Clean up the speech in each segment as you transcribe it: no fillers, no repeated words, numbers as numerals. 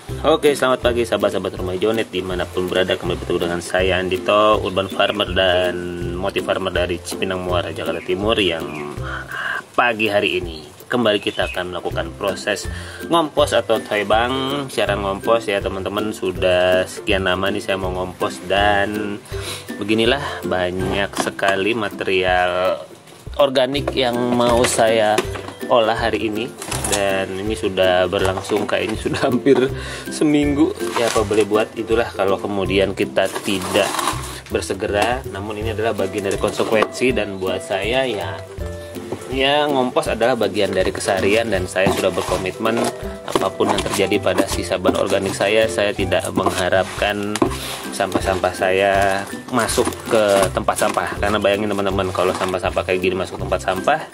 Oke, selamat pagi sahabat-sahabat Rumah Jonet dimanapun berada. Kembali bertemu dengan saya Andito, Urban Farmer dan Motif Farmer dari Cipinang Muara, Jakarta Timur. Yang pagi hari ini kembali kita akan melakukan proses ngompos atau toibang. Siaran ngompos ya teman-teman. Sudah sekian lama nih saya mau ngompos, dan beginilah banyak sekali material organik yang mau saya olah hari ini. Dan ini sudah berlangsung kayaknya sudah hampir seminggu ya, apa boleh buat. Itulah kalau kemudian kita tidak bersegera. Namun ini adalah bagian dari konsekuensi, dan buat saya ya ngompos adalah bagian dari keseharian, dan saya sudah berkomitmen apapun yang terjadi pada sisa bahan organik saya tidak mengharapkan sampah-sampah saya masuk ke tempat sampah. Karena bayangin teman-teman, kalau sampah-sampah kayak gini masuk tempat sampah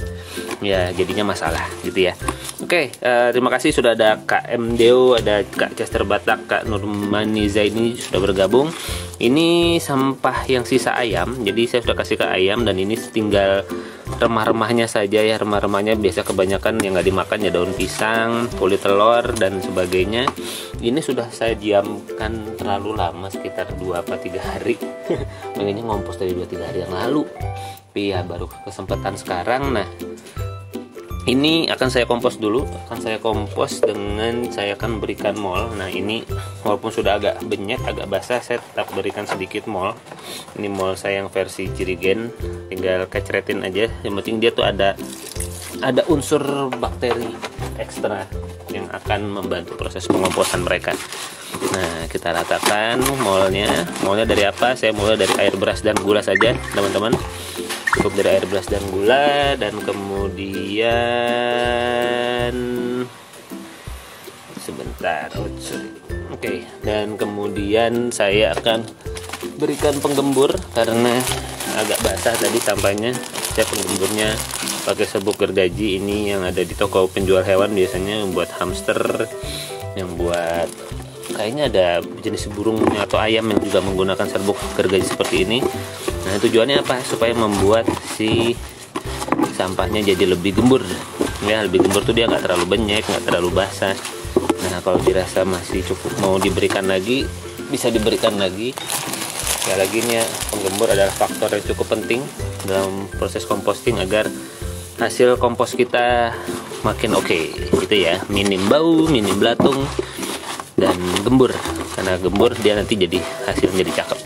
ya jadinya masalah gitu ya. Oke, terima kasih sudah ada Kak MDO, ada Kak Chester Batak, Kak Nurmani Zaini sudah bergabung. Ini sampah yang sisa ayam, jadi saya sudah kasih ke ayam, dan ini tinggal remah-remahnya saja ya. Remah-remahnya biasa kebanyakan yang nggak dimakan ya, daun pisang, kulit telur dan sebagainya. Ini sudah saya diamkan terlalu lama, sekitar 2-3 hari. Pengennya ngompos dari 2-3 hari yang lalu, tapi ya baru kesempatan sekarang. Nah, ini akan saya kompos dulu, saya akan berikan mol. Nah, ini walaupun sudah agak benyek, agak basah, saya tetap berikan sedikit mol. Ini mol saya yang versi jirigen, tinggal kecretin aja. Yang penting dia tuh ada unsur bakteri ekstra yang akan membantu proses pengomposan mereka. Nah, kita ratakan molnya. Molnya dari apa? Saya mulai dari air beras dan gula saja, teman-teman. Cukup dari air beras dan gula, dan kemudian sebentar. Oke, dan kemudian saya akan berikan penggembur karena agak basah tadi sampahnya. Saya penggemburnya pakai serbuk gergaji ini yang ada di toko penjual hewan, biasanya buat hamster, yang buat kayaknya ada jenis burung atau ayam yang juga menggunakan serbuk gergaji seperti ini. Nah, tujuannya apa? Supaya membuat si sampahnya jadi lebih gembur ya. Lebih gembur tuh dia nggak terlalu banyak, nggak terlalu basah. Nah, kalau dirasa masih cukup mau diberikan lagi, bisa diberikan lagi. Ya, lagi nih ya, penggembur adalah faktor yang cukup penting dalam proses composting agar hasil kompos kita makin oke gitu ya. Minim bau, minim belatung, dan gembur. Karena gembur dia nanti jadi hasilnya jadi cakep.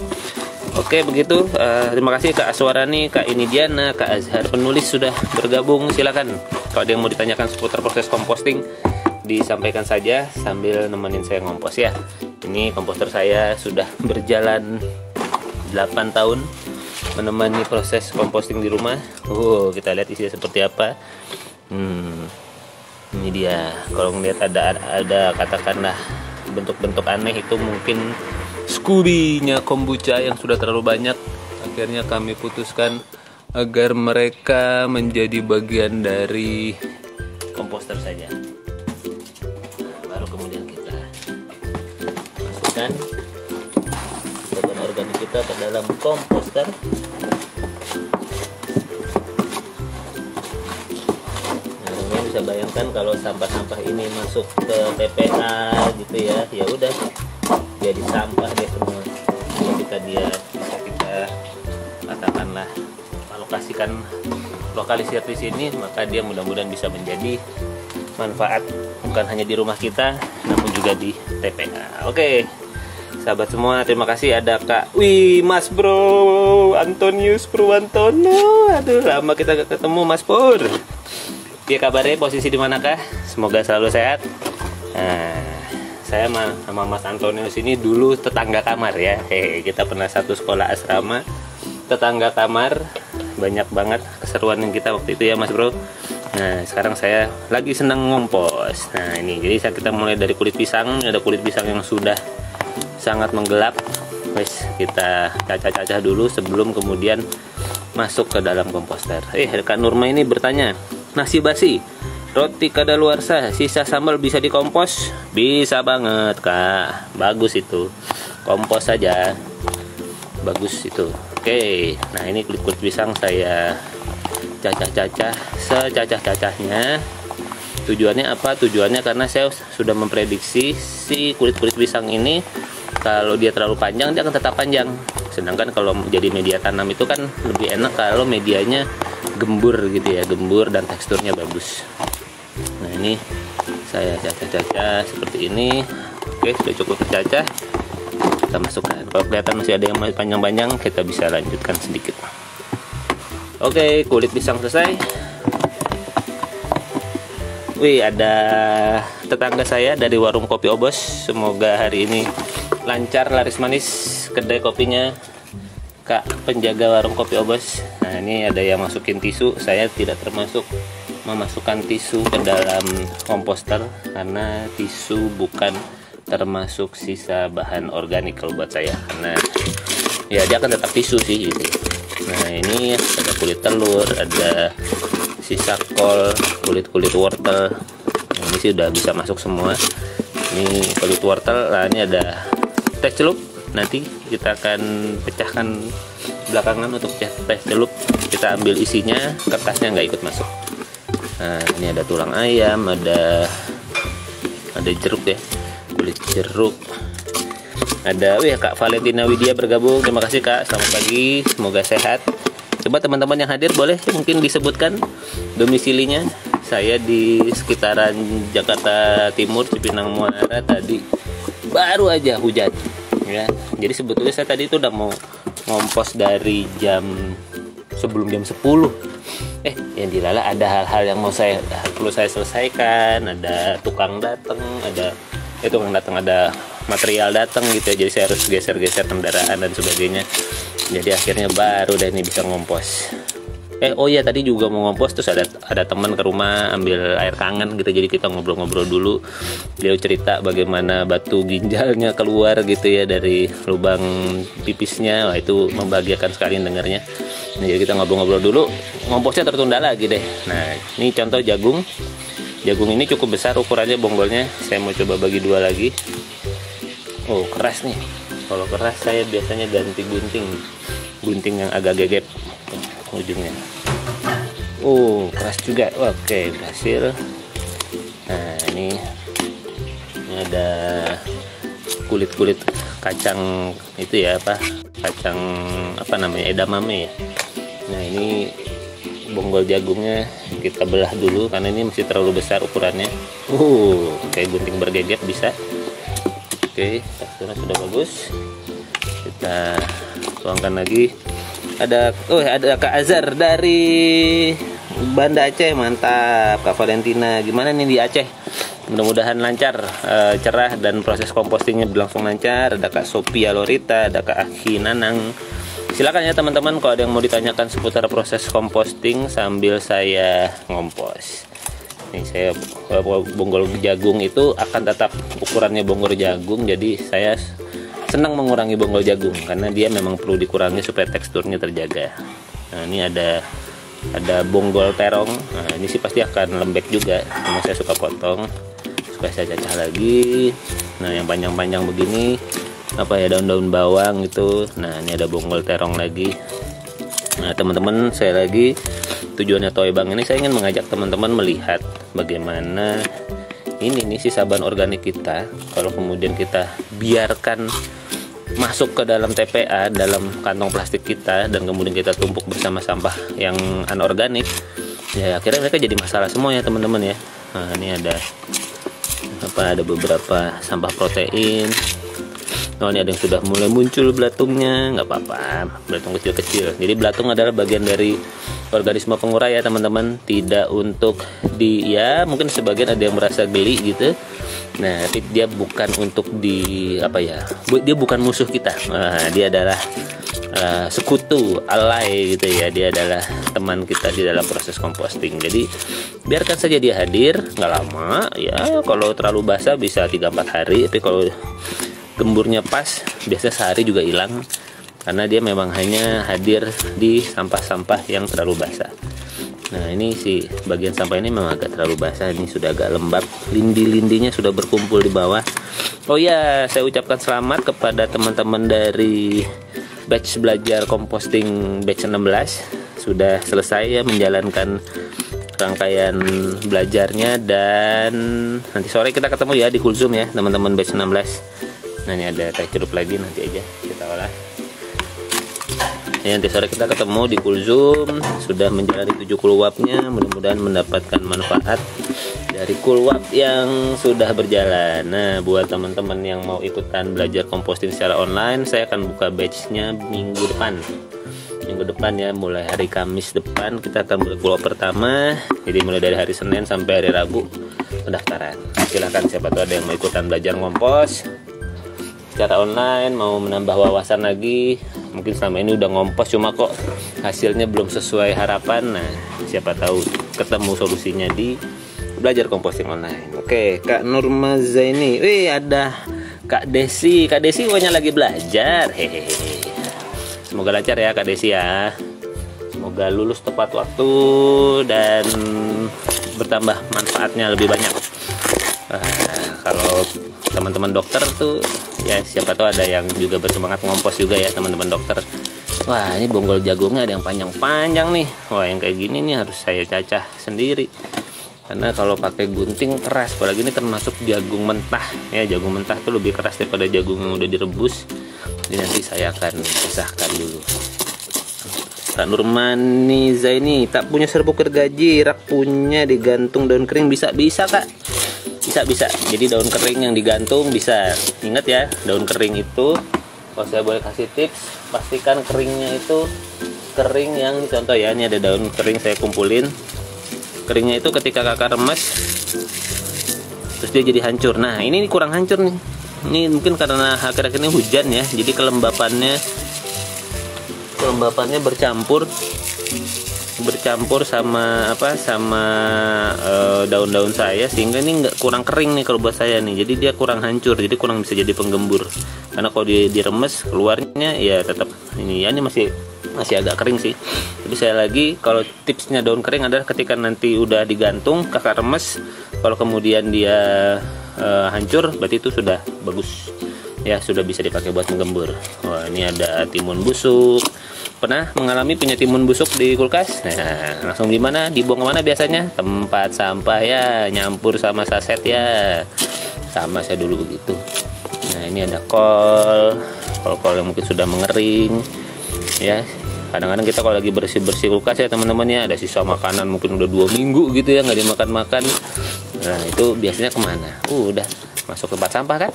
Oke, begitu. Terima kasih Kak Aswarani, Kak Inidiana, Kak Azhar penulis sudah bergabung. Silakan kalau ada yang mau ditanyakan seputar proses composting, disampaikan saja sambil nemenin saya ngompos ya. Ini komposter saya sudah berjalan 8 tahun menemani proses composting di rumah. Kita lihat isinya seperti apa. Ini dia. Kalau ngeliat ada katakanlah bentuk-bentuk aneh, itu mungkin Scooby-nya kombucha yang sudah terlalu banyak. Akhirnya kami putuskan agar mereka menjadi bagian dari komposter saja. Baru kemudian kita masukkan bahan organik kita ke dalam komposter. Nah, teman-teman bisa bayangkan kalau sampah-sampah ini masuk ke TPA gitu ya, ya udah jadi sampah deh semua. Ketika dia bisa kita katakanlah lokalisir di sini, maka dia mudah-mudahan bisa menjadi manfaat bukan hanya di rumah kita, namun juga di TPA. Oke, sahabat semua, terima kasih. Ada Kak Mas Bro Antonius Purwantono. Aduh, lama kita gak ketemu Mas Pur. Dia kabarnya, posisi di manakah? Semoga selalu sehat. Nah, saya sama Mas Antonius ini dulu tetangga kamar ya. Kita pernah satu sekolah asrama, tetangga kamar. Banyak banget keseruan yang kita waktu itu ya Mas Bro. Nah, sekarang saya lagi senang ngompos. Nah, ini jadi kita mulai dari kulit pisang. Ada kulit pisang yang sudah sangat menggelap. Wes, kita cacah-cacah dulu sebelum kemudian masuk ke dalam komposter. Kak Nurma ini bertanya, nasi basi, roti kadaluarsa, sisa sambal bisa dikompos? Bisa banget Kak, bagus itu, kompos saja, bagus itu. Oke, nah ini kulit pisang saya cacah-cacah secacah-cacahnya. Tujuannya apa? Tujuannya karena saya sudah memprediksi si kulit-kulit pisang ini kalau dia terlalu panjang dia akan tetap panjang. Sedangkan kalau jadi media tanam itu kan lebih enak kalau medianya gembur gitu ya, gembur dan teksturnya bagus. Nah ini saya cacah-cacah seperti ini. Oke, sudah cukup cacah. Kita masukkan. Kalau kelihatan masih ada yang masih panjang-panjang, kita bisa lanjutkan sedikit. Oke, kulit pisang selesai. Wih, ada tetangga saya dari warung kopi Obos. Semoga hari ini lancar, laris manis kedai kopinya Kak penjaga warung kopi Obos. Nah ini ada yang masukin tisu. Saya tidak termasuk memasukkan tisu ke dalam komposter karena tisu bukan termasuk sisa bahan organik kalau buat saya, karena ya dia akan tetap tisu sih gitu. Nah ini ada kulit telur, ada sisa kol, kulit wortel. Nah, ini sih udah bisa masuk semua. Ini kulit wortel. Nah ini ada teh celup. Nanti kita akan pecahkan belakangan untuk teh celup. Kita ambil isinya, kertasnya nggak ikut masuk. Nah ini ada tulang ayam, ada jeruk ya, kulit jeruk. Ada Kak Valentina Widya bergabung. Terima kasih Kak, selamat pagi, semoga sehat. Coba teman-teman yang hadir boleh mungkin disebutkan domisilinya. Saya di sekitaran Jakarta Timur, Cipinang Muara. Tadi baru aja hujan ya. Jadi sebetulnya saya tadi itu udah mau ngompos dari sebelum jam 10. Yang dilala ada hal-hal yang perlu saya selesaikan. Ada tukang datang, ada material datang gitu ya. Jadi saya harus geser-geser kendaraan dan sebagainya. Jadi akhirnya baru deh ini bisa ngompos. Oh iya, tadi juga mau ngompos, terus ada teman ke rumah ambil air kangen gitu. Jadi kita ngobrol-ngobrol dulu. Dia cerita bagaimana batu ginjalnya keluar gitu ya dari lubang pipisnya. Wah itu membahagiakan sekali dengarnya. Nah, jadi kita ngobrol-ngobrol dulu. Ngomposnya tertunda lagi deh. Nah ini contoh jagung. Jagung ini cukup besar ukurannya bonggolnya. Saya mau coba bagi dua lagi. Oh keras nih. Kalau keras saya biasanya ganti gunting yang agak gegep ujungnya. Oh keras juga. Oke, berhasil. Nah ini ada kulit kacang itu ya, kacang edamame ya. Nah ini bonggol jagungnya kita belah dulu karena ini masih terlalu besar ukurannya. Kayak gunting bergegep bisa. Oke, teksturnya sudah bagus. Kita tuangkan lagi. Ada Kak Azhar dari Banda Aceh, mantap Kak Valentina. Gimana nih di Aceh? Mudah-mudahan lancar, cerah dan proses kompostingnya berlangsung lancar. Ada Kak Sophia Lorita, ada Kak Aki Nanang. Silakan ya teman-teman kalau ada yang mau ditanyakan seputar proses composting sambil saya ngompos. Nih saya bonggol jagung itu akan tetap ukurannya bonggol jagung, jadi saya senang mengurangi bonggol jagung karena dia memang perlu dikurangi supaya teksturnya terjaga. Nah ini ada bonggol terong. Nah ini sih pasti akan lembek juga, cuma saya suka potong supaya saya cacah lagi. Nah yang panjang-panjang begini daun-daun bawang itu. Nah ini ada bonggol terong lagi. Nah teman-teman, saya lagi tujuannya Toy Bang ini saya ingin mengajak teman-teman melihat bagaimana ini nih sisa bahan organik kita kalau kemudian kita biarkan masuk ke dalam TPA, dalam kantong plastik kita, dan kemudian kita tumpuk bersama sampah yang anorganik, ya akhirnya mereka jadi masalah semua ya teman-teman ya. Nah ini ada beberapa sampah protein. Oh ini ada yang sudah mulai muncul belatungnya, nggak apa-apa, belatung kecil-kecil. Jadi belatung adalah bagian dari organisme pengurai ya teman-teman, tidak untuk mungkin sebagian ada yang merasa geli gitu. Nah tapi dia bukan untuk dia bukan musuh kita. Nah, dia adalah sekutu, ally gitu ya. Dia adalah teman kita di dalam proses composting. Jadi biarkan saja dia hadir, nggak lama ya. Kalau terlalu basah bisa 3-4 hari, tapi kalau gemburnya pas, biasa sehari juga hilang karena dia memang hanya hadir di sampah-sampah yang terlalu basah. Nah ini sih bagian sampah ini memang agak terlalu basah, ini sudah agak lembab, lindi-lindinya sudah berkumpul di bawah. Oh ya, saya ucapkan selamat kepada teman-teman dari batch belajar composting batch 16 sudah selesai ya menjalankan rangkaian belajarnya, dan nanti sore kita ketemu ya di Kulzum ya teman-teman batch 16. Nah ini ada teh jeruk lagi, nanti aja kita olah ya, nanti sore kita ketemu di Kulzum. Sudah menjalani 7 kulwapnya, mudah-mudahan mendapatkan manfaat dari kulwap yang sudah berjalan. Nah buat teman-teman yang mau ikutan belajar composting secara online, saya akan buka batchnya minggu depan ya, mulai hari Kamis depan kita akan mulai kulwap pertama. Jadi mulai dari hari Senin sampai hari Rabu pendaftaran. Silahkan, siapa tahu ada yang mau ikutan belajar ngompos secara online, mau menambah wawasan lagi. Mungkin selama ini udah ngompos cuma kok hasilnya belum sesuai harapan. Nah siapa tahu ketemu solusinya di belajar composting online. Oke, Kak Nurma Zaini. Wih, ada Kak Desi. Kak Desi pokoknya lagi belajar. Hehehe. Semoga lancar ya Kak Desi ya. Semoga lulus tepat waktu dan bertambah manfaatnya lebih banyak. Kalau teman-teman dokter tuh ya, siapa tahu ada yang juga bersemangat ngompos juga ya teman-teman dokter. Wah, ini bonggol jagungnya ada yang panjang-panjang nih. Wah, yang kayak gini nih harus saya cacah sendiri. Karena kalau pakai gunting keras, apalagi ini termasuk jagung mentah ya. Jagung mentah tuh lebih keras daripada jagung yang udah direbus. Jadi nanti saya akan pisahkan dulu. Kak Nurmani Zaini, tak punya serbuk gergaji, rak punya digantung daun kering, bisa Kak? Bisa. Jadi daun kering yang digantung bisa. Ingat ya, daun kering itu kalau saya boleh kasih tips, pastikan keringnya itu kering yang contoh ya, ini ada daun kering saya kumpulin. Keringnya itu ketika kakak remes terus dia jadi hancur. Nah ini kurang hancur nih. Ini mungkin karena akhir-akhir ini hujan ya, jadi kelembapannya bercampur sama daun-daun saya, sehingga ini nggak kurang kering nih kalau buat saya nih. Jadi dia kurang hancur, jadi kurang bisa jadi penggembur. Karena kalau diremes keluarnya ya tetap ini ya, ini masih agak kering sih. Tapi saya lagi, kalau tipsnya daun kering adalah ketika nanti udah digantung kakak remes, kalau kemudian dia hancur, berarti itu sudah bagus ya, sudah bisa dipakai buat menggembur. Wah, ini ada timun busuk. Pernah mengalami punya timun busuk di kulkas? Nah langsung gimana, dibuang kemana biasanya? Tempat sampah ya, nyampur sama saset ya, sama saya dulu begitu. Nah ini ada kol yang mungkin sudah mengering ya. Kadang-kadang kita kalau lagi bersih-bersih kulkas ya teman-teman ya, ada sisa makanan mungkin udah 2 minggu gitu ya nggak dimakan-makan. Nah itu biasanya kemana? Udah masuk ke tempat sampah kan?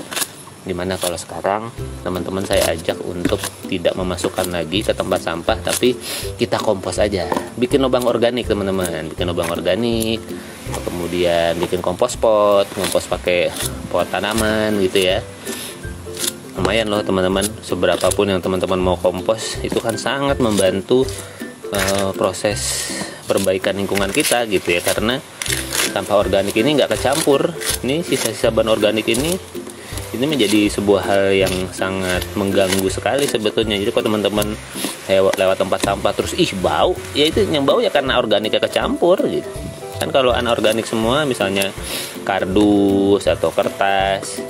Dimana kalau sekarang teman-teman saya ajak untuk tidak memasukkan lagi ke tempat sampah, tapi kita kompos aja. Bikin lubang organik teman-teman, bikin lubang organik, kemudian bikin kompos pot, kompos pakai pot tanaman gitu ya. Lumayan loh teman-teman, seberapapun yang teman-teman mau kompos itu kan sangat membantu proses perbaikan lingkungan kita gitu ya. Karena sampah organik ini nggak kecampur, ini sisa-sisa bahan organik ini menjadi sebuah hal yang sangat mengganggu sekali sebetulnya. Jadi kalau teman-teman lewat tempat sampah terus bau, ya itu yang bau ya karena organiknya kecampur gitu. Kan kalau anorganik semua, misalnya kardus atau kertas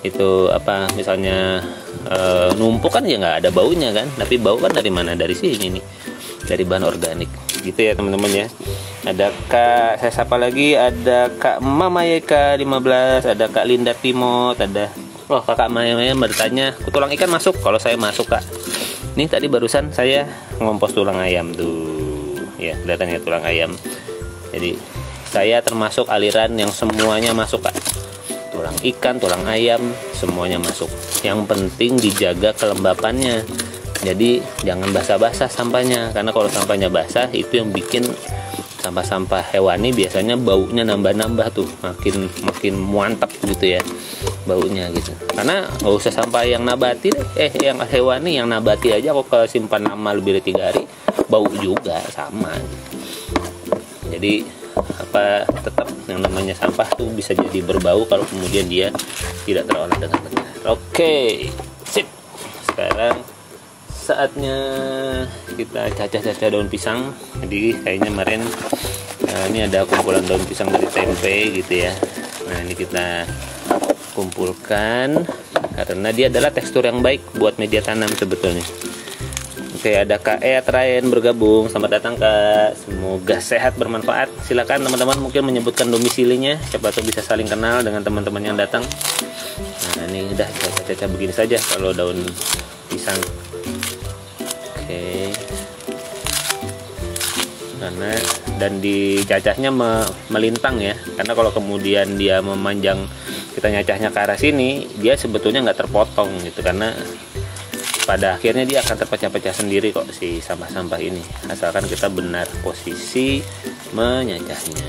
itu misalnya numpuk kan ya nggak ada baunya kan. Tapi bau kan dari mana? Dari sini nih, dari bahan organik gitu ya teman-teman ya. Ada Kak, saya sapa lagi, ada Kak Mama Yeka 15, ada Kak Linda Timot, ada Kakak Maya bertanya, tulang ikan masuk? Kalau saya masuk Kak. Nih tadi barusan saya ngompos tulang ayam tuh ya, kelihatannya tulang ayam. Jadi saya termasuk aliran yang semuanya masuk Kak. Tulang ikan, tulang ayam, semuanya masuk. Yang penting dijaga kelembapannya. Jadi jangan basah-basah sampahnya, karena kalau sampahnya basah itu yang bikin sampah-sampah hewani biasanya baunya nambah-nambah tuh, makin mantap gitu ya baunya gitu. Karena nggak usah sampah yang nabati yang hewani, yang nabati aja kok kalau simpan lama lebih dari 3 hari bau juga sama gitu. Jadi tetap yang namanya sampah tuh bisa jadi berbau kalau kemudian dia tidak terolah dengan benar. Oke, sip. Sekarang saatnya kita cacah-cacah daun pisang. Jadi kayaknya kemarin ini ada kumpulan daun pisang dari tempe gitu ya. Nah ini kita kumpulkan karena dia adalah tekstur yang baik buat media tanam sebetulnya. Oke, ada Kak Train bergabung. Selamat datang Kak. Semoga sehat, bermanfaat. Silakan teman-teman mungkin menyebutkan domisilinya. Siapa tahu bisa saling kenal dengan teman-teman yang datang. Nah, ini udah saya caca begini saja kalau daun pisang. Oke. Karena dan dicacahnya melintang ya. Karena kalau kemudian dia memanjang, kita nyacahnya ke arah sini, dia sebetulnya nggak terpotong gitu, karena pada akhirnya dia akan terpecah-pecah sendiri kok si sampah-sampah ini, asalkan kita benar posisi menyacahnya.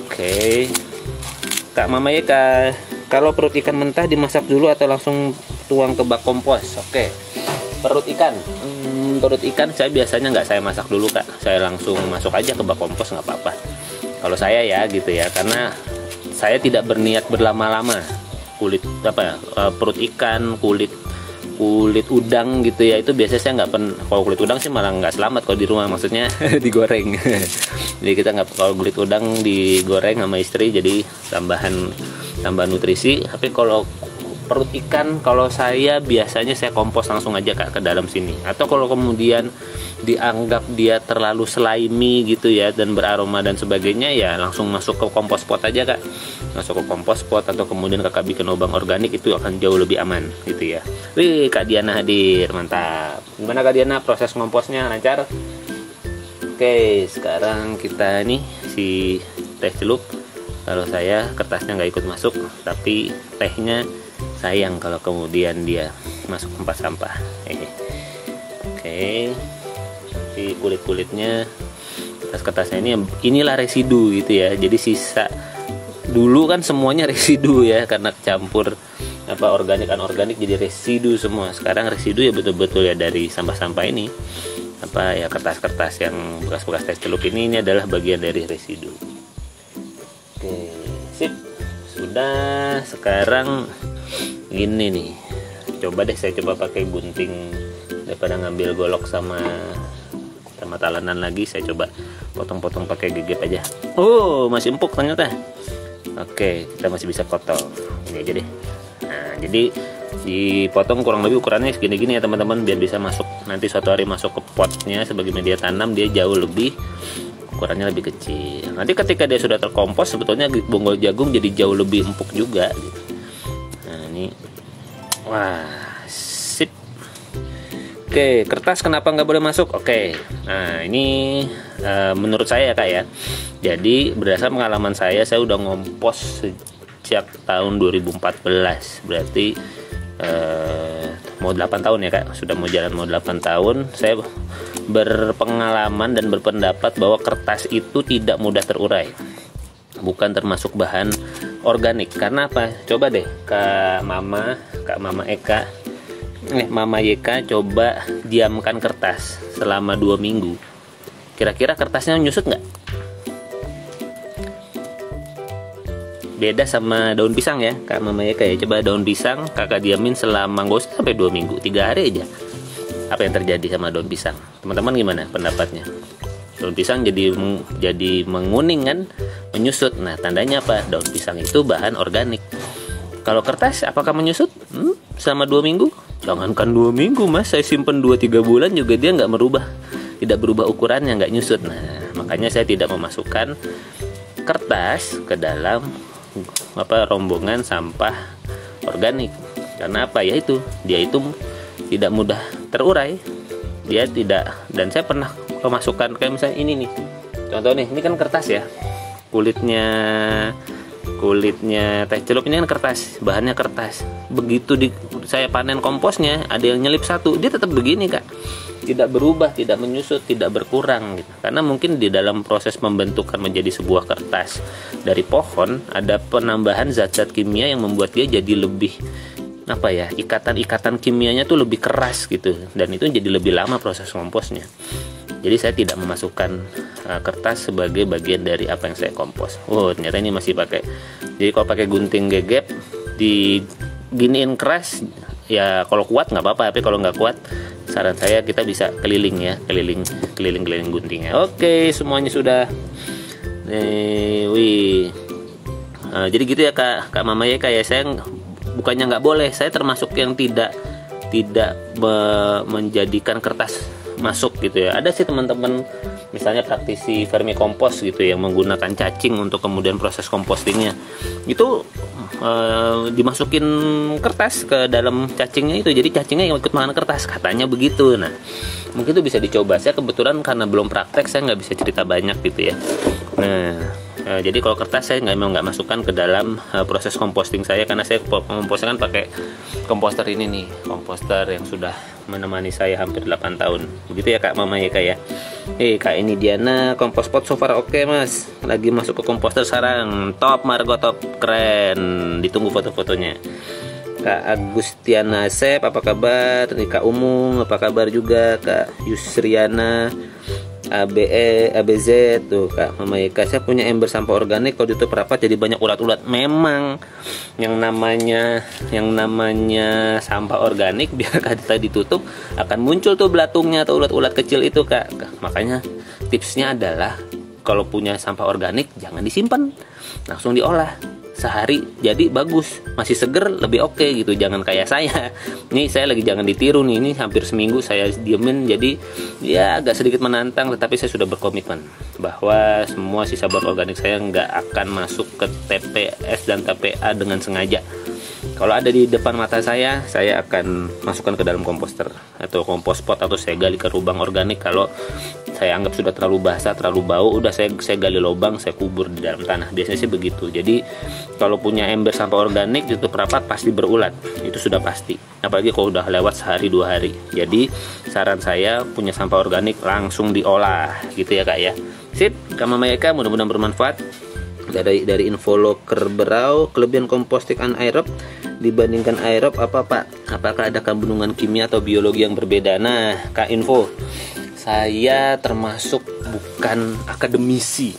Oke, Kak Mama Yeka, kalau perut ikan mentah dimasak dulu atau langsung tuang ke bak kompos? Oke, perut ikan saya biasanya nggak saya masak dulu Kak, saya langsung masuk aja ke bak kompos, nggak apa-apa kalau saya ya gitu ya, karena saya tidak berniat berlama-lama. Perut ikan, kulit udang gitu ya, itu biasanya saya nggak kalau kulit udang sih malah nggak selamat kalau di rumah, maksudnya digoreng. Jadi kita nggak, kalau kulit udang digoreng sama istri jadi tambahan nutrisi. Tapi kalau perut ikan, kalau saya biasanya saya kompos langsung aja Kak ke dalam sini. Atau kalau kemudian dianggap dia terlalu slimy gitu ya dan beraroma dan sebagainya, ya langsung masuk ke kompos pot aja Kak. Masuk ke kompos pot atau kemudian Kakak bikin lubang organik, itu akan jauh lebih aman gitu ya. Wih, Kak Diana hadir, mantap. Gimana Kak Diana, proses komposnya lancar? Oke, sekarang kita nih si teh celup. Kalau saya kertasnya nggak ikut masuk, tapi tehnya sayang kalau kemudian dia masuk tempat sampah. Oke, si kulit-kulitnya, kertas-kertasnya inilah residu gitu ya. Jadi sisa dulu kan semuanya residu ya, karena campur organik anorganik jadi residu semua. Sekarang residu ya betul-betul ya dari sampah-sampah ini, kertas-kertas yang bekas-bekas teh celup ini adalah bagian dari residu. Oke, sip, sudah. Sekarang ini nih, saya coba pakai gunting daripada ngambil golok sama talenan lagi. Saya coba potong-potong pakai gegep aja. Oh, masih empuk ternyata. Oke, kita masih bisa potong ini aja deh. Nah, jadi dipotong kurang lebih ukurannya segini-gini ya teman-teman, biar bisa masuk nanti suatu hari masuk ke potnya sebagai media tanam. Dia jauh lebih ukurannya lebih kecil. Nanti ketika dia sudah terkompos, sebetulnya bonggol jagung jadi jauh lebih empuk juga gitu. Nah, ini wah, sip. Oke, kertas kenapa nggak boleh masuk? Oke, nah ini menurut saya Kak ya. Jadi berdasarkan pengalaman saya udah ngompos sejak tahun 2014. Berarti mau 8 tahun ya Kak, sudah mau 8 tahun. Saya berpengalaman dan berpendapat bahwa kertas itu tidak mudah terurai, bukan termasuk bahan organik. Karena apa? Coba deh Mama Yeka coba diamkan kertas selama 2 minggu. Kira-kira kertasnya nyusut nggak? Beda sama daun pisang ya Kak Mama Yeka ya. Coba daun pisang Kakak diamin selama nggak usah sampai 2 minggu, 3 hari aja. Apa yang terjadi sama daun pisang? Teman-teman gimana pendapatnya? Daun pisang jadi menguning kan, menyusut. Nah, tandanya apa? Daun pisang itu bahan organik. Kalau kertas apakah menyusut? Selama 2 minggu? Jangankan 2 minggu Mas, saya simpen 2-3 bulan juga dia nggak tidak berubah ukurannya, nggak nyusut. Nah, makanya saya tidak memasukkan kertas ke dalam rombongan sampah organik. Karena apa? Ya itu, dia itu tidak mudah terurai. Dia tidak, dan saya pernah memasukkan kayak misalnya ini nih. Contoh nih, ini kan kertas ya. Kulitnya teh celup ini kan kertas, bahannya kertas. Begitu saya panen komposnya, ada yang nyelip satu, dia tetap begini Kak. Tidak berubah, tidak menyusut, tidak berkurang gitu. Karena mungkin di dalam proses pembentukan menjadi sebuah kertas dari pohon ada penambahan zat-zat kimia yang membuat dia jadi lebih ikatan kimianya tuh lebih keras gitu, dan itu jadi lebih lama proses komposnya. Jadi saya tidak memasukkan kertas sebagai bagian dari apa yang saya kompos. Oh, ternyata ini masih pakai. Jadi kalau pakai gunting gegep diginiin keras ya, kalau kuat nggak apa-apa, tapi kalau nggak kuat saran saya kita bisa keliling ya, keliling guntingnya. Oke, semuanya sudah. Jadi gitu ya Kak Mama Yeka ya. Saya bukannya nggak boleh, saya termasuk yang tidak menjadikan kertas masuk gitu ya. Ada sih teman-teman misalnya praktisi vermicompost gitu yang menggunakan cacing untuk kemudian proses compostingnya itu dimasukin kertas ke dalam cacingnya itu, jadi cacingnya yang ikut makan kertas katanya begitu. Nah mungkin itu bisa dicoba. Saya kebetulan karena belum praktek saya nggak bisa cerita banyak gitu ya. Nah jadi kalau kertas saya nggak masukkan ke dalam proses composting saya, karena saya komposnya kan pakai komposter ini nih, komposter yang sudah menemani saya hampir 8 tahun. Begitu ya Kak Mama ya Kak ya. Kak ini Diana, kompos pot so far oke Mas. Lagi masuk ke komposter sekarang. Top Margo, top, keren. Ditunggu foto-fotonya. Kak Agustiana Sep, apa kabar? Kak Umum, apa kabar juga? Kak Yusriana ABZ tuh Kak Mama Eka, saya punya ember sampah organik, kalau ditutup rapat jadi banyak ulat-ulat. Memang yang namanya sampah organik biar kita ditutup akan muncul tuh belatungnya atau ulat-ulat kecil itu Kak. Makanya tipsnya adalah kalau punya sampah organik jangan disimpan, langsung diolah. Sehari jadi bagus, masih seger, lebih oke gitu. Jangan kayak saya. Ini saya lagi jangan ditiru nih. Ini hampir seminggu saya diemin, jadi ya agak sedikit menantang, tetapi saya sudah berkomitmen bahwa semua sisa bot organik saya nggak akan masuk ke TPS dan TPA dengan sengaja. Kalau ada di depan mata saya akan masukkan ke dalam komposter atau kompos pot, atau saya gali ke lubang organik. Kalau saya anggap sudah terlalu basah, terlalu bau, udah saya gali lubang, saya kubur di dalam tanah. Biasanya sih begitu. Jadi kalau punya ember sampah organik ditutup rapat pasti berulat, itu sudah pasti. Apalagi kalau udah lewat sehari 2 hari. Jadi saran saya punya sampah organik langsung diolah, gitu ya Kak ya. Sip, Kak Mama Eka, mudah-mudahan bermanfaat. Dari info loker Berau, kelebihan komposting anaerob dibandingkan aerob apa Pak? Apakah ada kandungan kimia atau biologi yang berbeda? Nah Kak info, saya termasuk bukan akademisi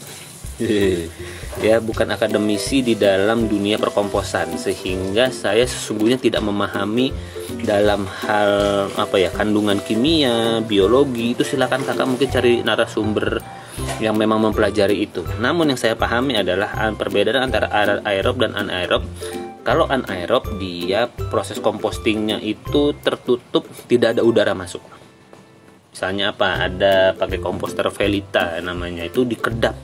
ya, bukan akademisi di dalam dunia perkomposan, sehingga saya sesungguhnya tidak memahami dalam hal kandungan kimia, biologi. Itu silakan Kakak mungkin cari narasumber yang memang mempelajari itu. Namun yang saya pahami adalah perbedaan antara aerob dan anaerob. Kalau anaerob dia proses kompostingnya itu tertutup, tidak ada udara masuk. Misalnya ada pakai komposter Velita namanya, itu dikedap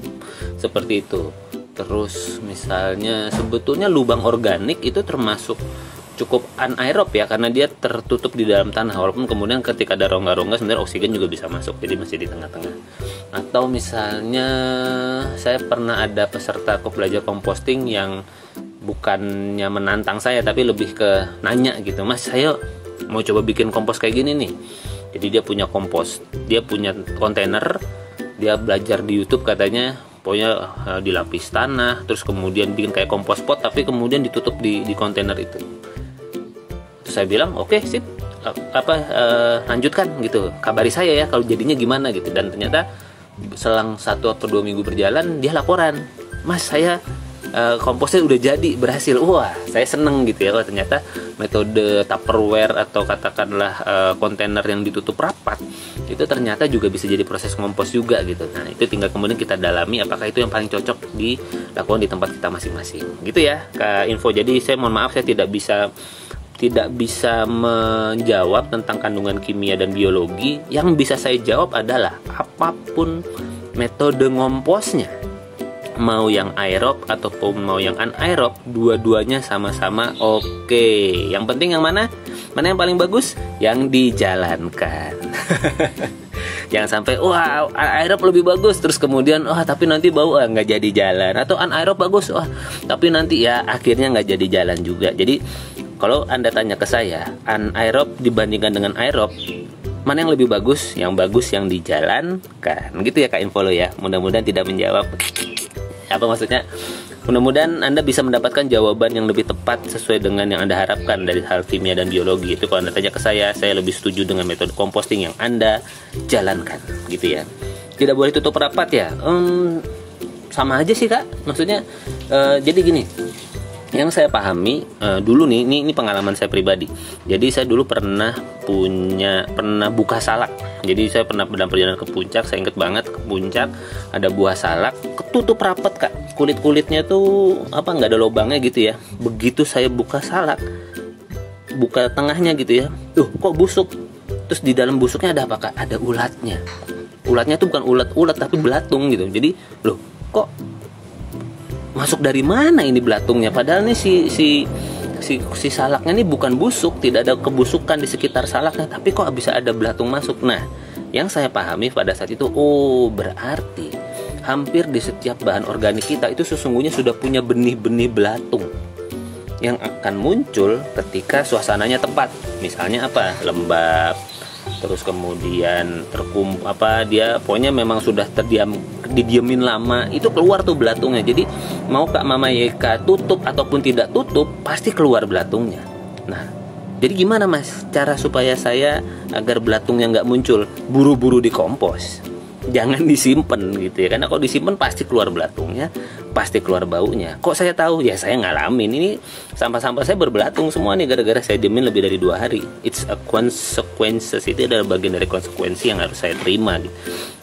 seperti itu. Terus misalnya sebetulnya lubang organik itu termasuk cukup anaerob ya, karena dia tertutup di dalam tanah, walaupun kemudian ketika ada rongga-rongga sebenarnya oksigen juga bisa masuk, jadi masih di tengah-tengah. Atau misalnya saya pernah ada peserta belajar composting yang bukannya menantang saya, tapi lebih ke nanya gitu, Mas saya mau coba bikin kompos kayak gini nih. Jadi dia punya kompos, dia punya kontainer, dia belajar di YouTube katanya, pokoknya dilapis tanah, terus kemudian bikin kayak kompos pot, tapi kemudian ditutup di kontainer itu. Terus saya bilang oke, sip, lanjutkan gitu, kabari saya ya kalau jadinya gimana gitu. Dan ternyata selang 1 atau 2 minggu berjalan dia laporan, Mas saya komposnya udah jadi, berhasil. Wah saya seneng gitu ya. Ternyata metode Tupperware atau katakanlah kontainer yang ditutup rapat itu ternyata juga bisa jadi proses kompos juga gitu. Nah itu tinggal kemudian kita dalami apakah itu yang paling cocok dilakukan di tempat kita masing-masing gitu ya Kak info. Jadi saya mohon maaf, saya tidak bisa menjawab tentang kandungan kimia dan biologi. Yang bisa saya jawab adalah apapun metode ngomposnya, mau yang aerob ataupun mau yang anaerob, dua-duanya sama-sama oke. Yang penting yang mana yang paling bagus, yang dijalankan. Jangan sampai wah aerob lebih bagus terus kemudian tapi nanti bau nggak jadi jalan, atau anaerob bagus tapi nanti ya akhirnya nggak jadi jalan juga. Jadi kalau Anda tanya ke saya, anaerob dibandingkan dengan aerob, mana yang lebih bagus? Yang bagus yang dijalankan. Gitu ya Kak info lo ya. Mudah-mudahan tidak menjawab apa maksudnya. Mudah-mudahan Anda bisa mendapatkan jawaban yang lebih tepat sesuai dengan yang Anda harapkan dari hal kimia dan biologi. Itu kalau Anda tanya ke saya lebih setuju dengan metode composting yang Anda jalankan gitu ya. Tidak boleh tutup rapat ya. Sama aja sih Kak. Maksudnya jadi gini, yang saya pahami dulu nih, ini pengalaman saya pribadi. Jadi saya dulu pernah buka salak. Jadi saya pernah dalam perjalanan ke puncak, saya ingat banget ke puncak ada buah salak ketutup rapat Kak. Kulit-kulitnya tuh nggak ada lubangnya gitu ya. Begitu saya buka salak, buka tengahnya gitu ya, kok busuk. Terus di dalam busuknya ada apa, Kak? Ada ulatnya. Ulatnya tuh bukan ulat tapi belatung gitu. Jadi loh, kok masuk dari mana ini belatungnya? Padahal nih si salaknya ini bukan busuk, tidak ada kebusukan di sekitar salaknya, tapi kok bisa ada belatung masuk. Nah, yang saya pahami pada saat itu, berarti hampir di setiap bahan organik kita itu sesungguhnya sudah punya benih-benih belatung yang akan muncul ketika suasananya tepat. Misalnya apa? Lembab, terus kemudian dia pokoknya memang sudah didiemin lama, itu keluar tuh belatungnya. Jadi mau Kak Mama Yeka tutup ataupun tidak tutup, pasti keluar belatungnya. Nah, jadi gimana Mas cara supaya saya agar belatungnya nggak muncul? Buru-buru dikompos, jangan disimpan gitu ya, karena kalau disimpan pasti keluar belatungnya, pasti keluar baunya. Kok saya tahu? Ya saya ngalamin, ini sampah-sampah saya berbelatung semua nih gara-gara saya diemin lebih dari 2 hari. It's a consequences, itu adalah bagian dari konsekuensi yang harus saya terima gitu.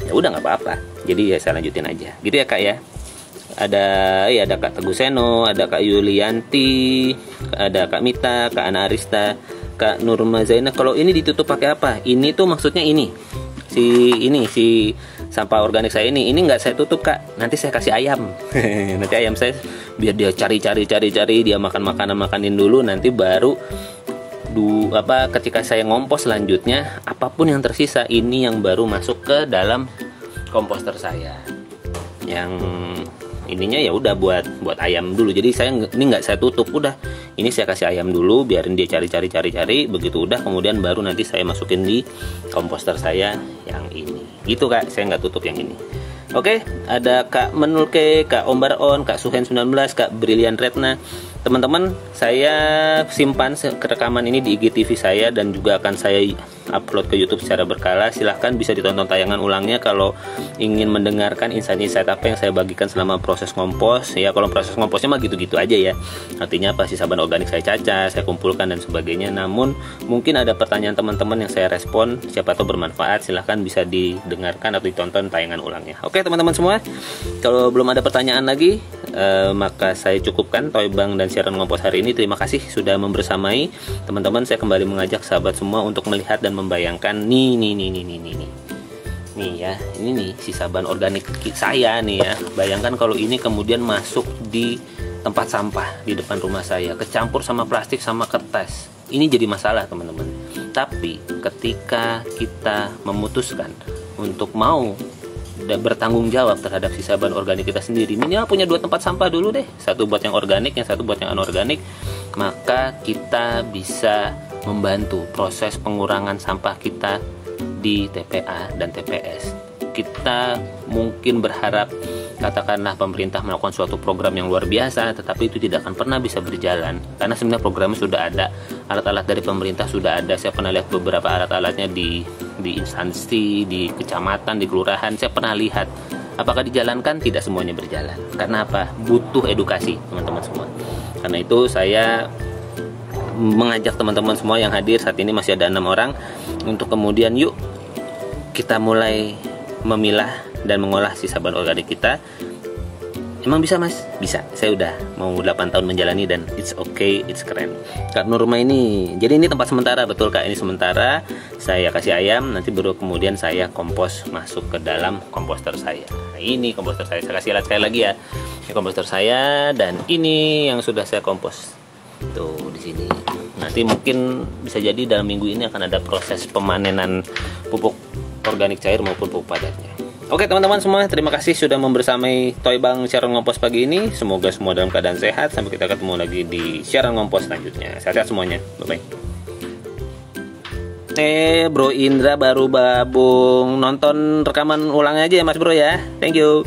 Ya udah nggak apa-apa, jadi ya saya lanjutin aja gitu ya Kak ya. Ada Kak Teguh Seno, ada Kak Yulianti, ada Kak Mita, Kak Ana Arista, Kak Nurma Zainah. Kalau ini ditutup pakai apa? Ini tuh maksudnya ini si sampah organik saya ini nggak saya tutup Kak, nanti saya kasih ayam. Nanti ayam saya biar dia cari, dia makanin dulu, nanti baru ketika saya ngompos selanjutnya, apapun yang tersisa ini yang baru masuk ke dalam komposter saya. Yang ininya ya udah buat ayam dulu. Jadi ini nggak saya tutup, udah ini saya kasih ayam dulu, biarin dia cari, begitu udah kemudian baru nanti saya masukin di komposter saya yang ini gitu Kak. Saya nggak tutup yang ini. Oke, ada Kak Menulke, Kak Ombar On, Kak Suhen 19, Kak Brilian Retna. Teman-teman, saya simpan rekaman ini di IGTV saya dan juga akan saya upload ke YouTube secara berkala. Silahkan bisa ditonton tayangan ulangnya kalau ingin mendengarkan insight-insight apa yang saya bagikan selama proses ngompos. Ya, kalau proses ngomposnya mah gitu-gitu aja ya. Artinya apa, sisa bahan organik saya cacah, saya kumpulkan dan sebagainya. Namun mungkin ada pertanyaan teman-teman yang saya respon, siapa tahu bermanfaat. Silahkan bisa didengarkan atau ditonton tayangan ulangnya. Oke teman-teman semua, kalau belum ada pertanyaan lagi, maka saya cukupkan Toybang dan siaran ngompos hari ini. Terima kasih sudah membersamai teman-teman. Saya kembali mengajak sahabat semua untuk melihat dan membayangkan nih ya, ini nih sisa bahan organik saya nih ya. Bayangkan kalau ini kemudian masuk di tempat sampah di depan rumah saya, kecampur sama plastik sama kertas. Ini jadi masalah teman-teman. Tapi ketika kita memutuskan untuk mau bertanggung jawab terhadap sisa bahan organik kita sendiri, minimal punya 2 tempat sampah dulu deh, satu buat yang organik, yang satu buat yang anorganik, maka kita bisa membantu proses pengurangan sampah kita di TPA dan TPS. Kita mungkin berharap katakanlah pemerintah melakukan suatu program yang luar biasa, tetapi itu tidak akan pernah bisa berjalan karena sebenarnya programnya sudah ada, alat-alat dari pemerintah sudah ada. Saya pernah lihat beberapa alat-alatnya di instansi, di kecamatan, di kelurahan, saya pernah lihat. Apakah dijalankan? Tidak semuanya berjalan. Karena apa? Butuh edukasi teman-teman semua. Karena itu saya mengajak teman-teman semua yang hadir saat ini, masih ada 6 orang, untuk kemudian yuk kita mulai memilah dan mengolah sisa bahan organik kita. Emang bisa Mas? Bisa. Saya udah mau 8 tahun menjalani dan it's okay, it's keren. Kak Nurma ini, jadi ini tempat sementara, betul Kak, ini sementara. Saya kasih ayam, nanti baru kemudian saya kompos masuk ke dalam komposter saya. Nah, ini komposter saya kasih lihat sekali lagi ya. Ini komposter saya dan ini yang sudah saya kompos. Tuh di sini. Nanti mungkin bisa jadi dalam minggu ini akan ada proses pemanenan pupuk organik cair maupun pupuk padatnya. Oke teman-teman semua, terima kasih sudah membersamai Toybang siaran ngompos pagi ini. Semoga semua dalam keadaan sehat. Sampai kita ketemu lagi di siaran ngompos selanjutnya. Sehat-sehat semuanya. Bye-bye. Bro Indra baru babung nonton rekaman ulangnya aja ya Mas Bro ya. Thank you.